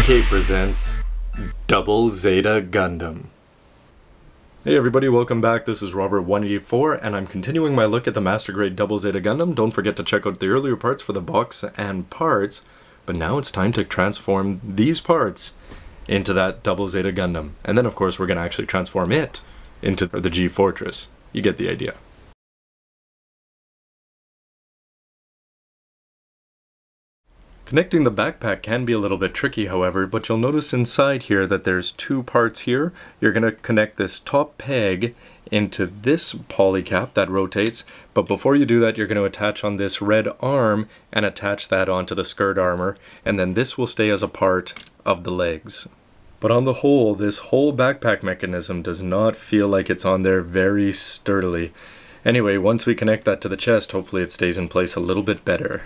SNK presents Double Zeta Gundam. Hey everybody, welcome back. This is Robert184 and I'm continuing my look at the Master Grade Double Zeta Gundam. Don't forget to check out the earlier parts for the box and parts, but now it's time to transform these parts into that Double Zeta Gundam. And then of course we're going to actually transform it into the G-Fortress. You get the idea. Connecting the backpack can be a little bit tricky, however, but you'll notice inside here that there's two parts here. You're going to connect this top peg into this polycap that rotates, but before you do that you're going to attach on this red arm and attach that onto the skirt armor, and then this will stay as a part of the legs. But on the whole, this whole backpack mechanism does not feel like it's on there very sturdily. Anyway, once we connect that to the chest, hopefully it stays in place a little bit better.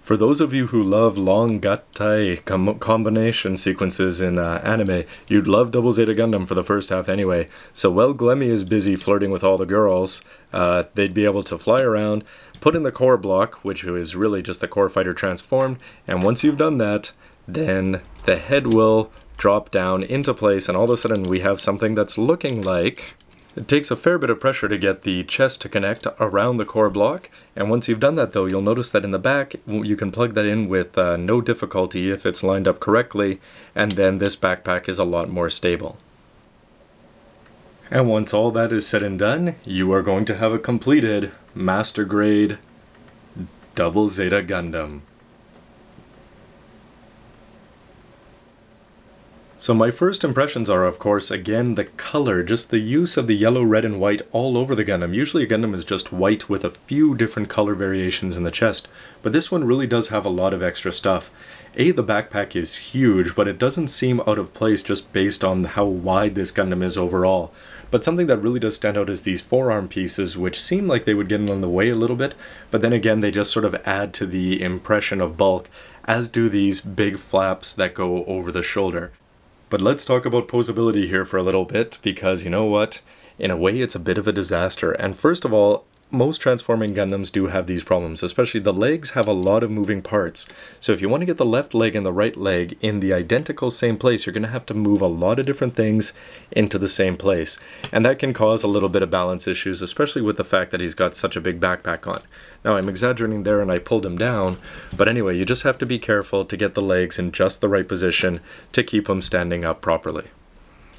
For those of you who love long gattai combination sequences in anime, you'd love Double Zeta Gundam for the first half anyway. So while Glemmy is busy flirting with all the girls, they'd be able to fly around, put in the core block, which is really just the core fighter transformed, and once you've done that, then the head will drop down into place, and all of a sudden we have something that's looking like... It takes a fair bit of pressure to get the chest to connect around the core block, and once you've done that though, you'll notice that in the back you can plug that in with no difficulty if it's lined up correctly, and then this backpack is a lot more stable. And once all that is said and done, you are going to have a completed Master Grade Double Zeta Gundam. So my first impressions are, of course, again, the color, just the use of the yellow, red, and white all over the Gundam. Usually a Gundam is just white with a few different color variations in the chest, but this one really does have a lot of extra stuff. The backpack is huge, but it doesn't seem out of place just based on how wide this Gundam is overall. But something that really does stand out is these forearm pieces, which seem like they would get in the way a little bit, but then again, they just sort of add to the impression of bulk, as do these big flaps that go over the shoulder. But let's talk about posability here for a little bit, because you know what? In a way it's a bit of a disaster. And first of all, most transforming Gundams do have these problems, especially the legs have a lot of moving parts. So if you want to get the left leg and the right leg in the identical same place, you're going to have to move a lot of different things into the same place. And that can cause a little bit of balance issues, especially with the fact that he's got such a big backpack on. Now I'm exaggerating there and I pulled him down, but anyway, you just have to be careful to get the legs in just the right position to keep them standing up properly.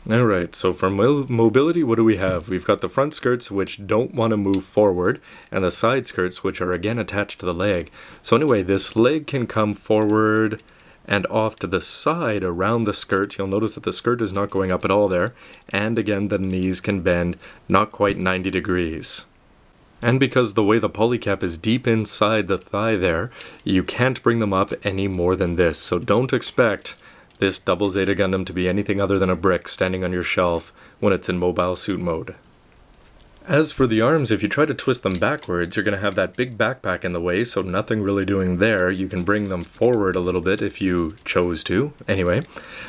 Alright, so for mobility, what do we have? We've got the front skirts, which don't want to move forward, and the side skirts, which are again attached to the leg. So anyway, this leg can come forward and off to the side around the skirt. You'll notice that the skirt is not going up at all there, and again the knees can bend not quite 90 degrees. And because the way the polycap is deep inside the thigh there, you can't bring them up any more than this, so don't expect this Double Zeta Gundam to be anything other than a brick standing on your shelf when it's in mobile suit mode. As for the arms, if you try to twist them backwards, you're going to have that big backpack in the way, so nothing really doing there. You can bring them forward a little bit if you chose to. Anyway,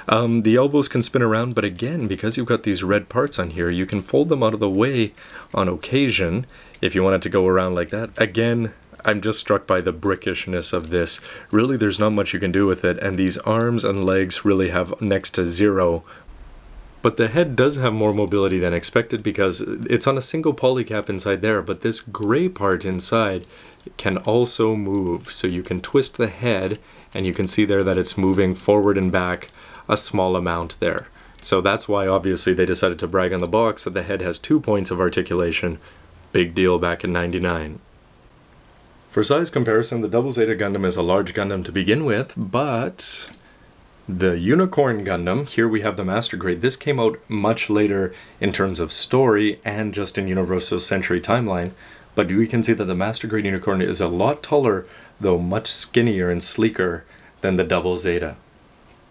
the elbows can spin around, but again, because you've got these red parts on here, you can fold them out of the way on occasion if you want it to go around like that. Again, I'm just struck by the brickishness of this. Really, there's not much you can do with it, and these arms and legs really have next to zero. But the head does have more mobility than expected because it's on a single polycap inside there, but this gray part inside can also move. So you can twist the head, and you can see there that it's moving forward and back a small amount there. So that's why obviously they decided to brag on the box that the head has 2 points of articulation. Big deal back in '99. For size comparison, the Double Zeta Gundam is a large Gundam to begin with, but the Unicorn Gundam, here we have the Master Grade, this came out much later in terms of story and just in Universal Century timeline, but we can see that the Master Grade Unicorn is a lot taller, though much skinnier and sleeker than the Double Zeta.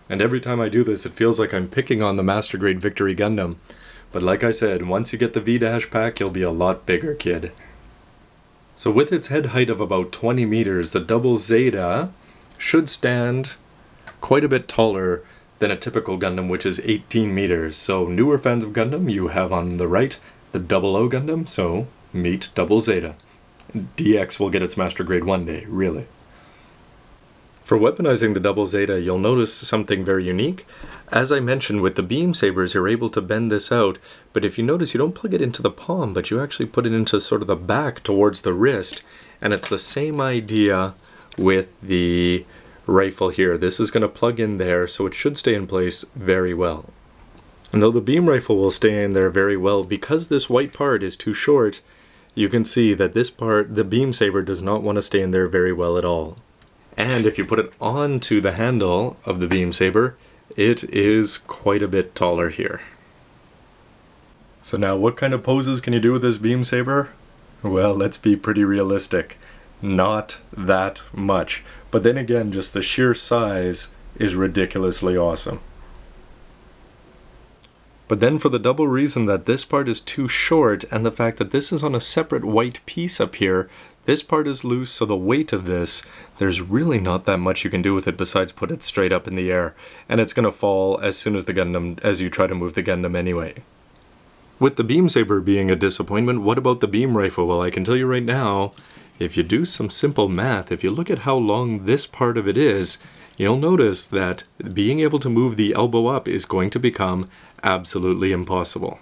And every time I do this, it feels like I'm picking on the Master Grade Victory Gundam, but like I said, once you get the V-Dash pack, you'll be a lot bigger, kid. So with its head height of about 20 meters, the Double Zeta should stand quite a bit taller than a typical Gundam, which is 18 meters. So newer fans of Gundam, you have on the right the 00 Gundam, so meet Double Zeta. DX will get its Master Grade one day, really. For weaponizing the double Zeta, you'll notice something very unique. As I mentioned, with the beam sabers, you're able to bend this out, but if you notice, you don't plug it into the palm, but you actually put it into sort of the back towards the wrist, and it's the same idea with the rifle here. This is going to plug in there, so it should stay in place very well. And though the beam rifle will stay in there very well, because this white part is too short, you can see that this part, the beam saber, does not want to stay in there very well at all. And if you put it onto the handle of the beam saber, it is quite a bit taller here. So now what kind of poses can you do with this beam saber? Well, let's be pretty realistic. Not that much. But then again, just the sheer size is ridiculously awesome. But then for the double reason that this part is too short and the fact that this is on a separate white piece up here, this part is loose, so the weight of this, there's really not that much you can do with it besides put it straight up in the air, and it's going to fall as soon as you try to move the Gundam anyway. With the beam saber being a disappointment, what about the beam rifle? Well, I can tell you right now, if you do some simple math, if you look at how long this part of it is, you'll notice that being able to move the elbow up is going to become absolutely impossible.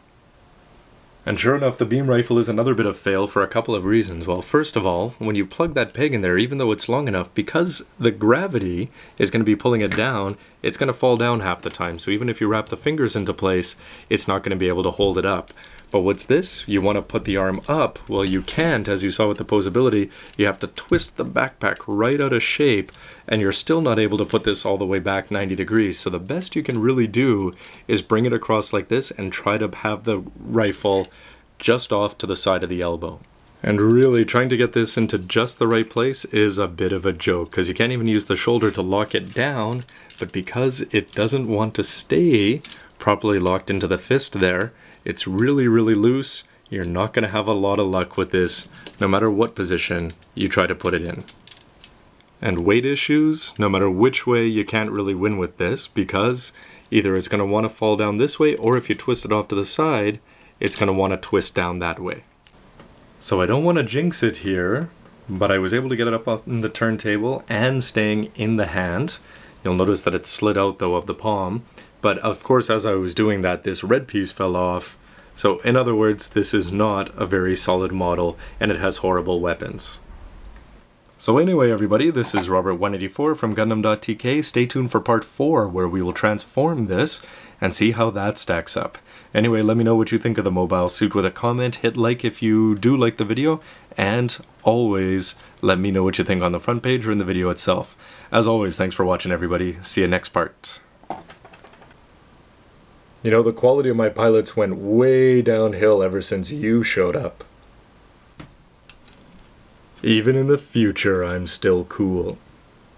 And sure enough, the beam rifle is another bit of fail for a couple of reasons. Well, first of all, when you plug that peg in there, even though it's long enough, because the gravity is going to be pulling it down, it's going to fall down half the time. So even if you wrap the fingers into place, it's not going to be able to hold it up. But what's this? You want to put the arm up. Well, you can't, as you saw with the posability. You have to twist the backpack right out of shape, and you're still not able to put this all the way back 90 degrees. So the best you can really do is bring it across like this and try to have the rifle just off to the side of the elbow. And really, trying to get this into just the right place is a bit of a joke, because you can't even use the shoulder to lock it down, but because it doesn't want to stay properly locked into the fist there, it's really, really loose. You're not going to have a lot of luck with this, no matter what position you try to put it in. And weight issues, no matter which way, you can't really win with this, because either it's going to want to fall down this way, or if you twist it off to the side, it's going to want to twist down that way. So I don't want to jinx it here, but I was able to get it up on the turntable and staying in the hand. You'll notice that it slid out though of the palm. But of course, as I was doing that, this red piece fell off. So in other words, this is not a very solid model, and it has horrible weapons. So anyway, everybody, this is Robert184 from Gundam.tk. Stay tuned for part 4, where we will transform this and see how that stacks up. Anyway, let me know what you think of the mobile suit with a comment. Hit like if you do like the video, and always let me know what you think on the front page or in the video itself. As always, thanks for watching, everybody. See you next part. You know, the quality of my pilots went way downhill ever since you showed up. Even in the future, I'm still cool.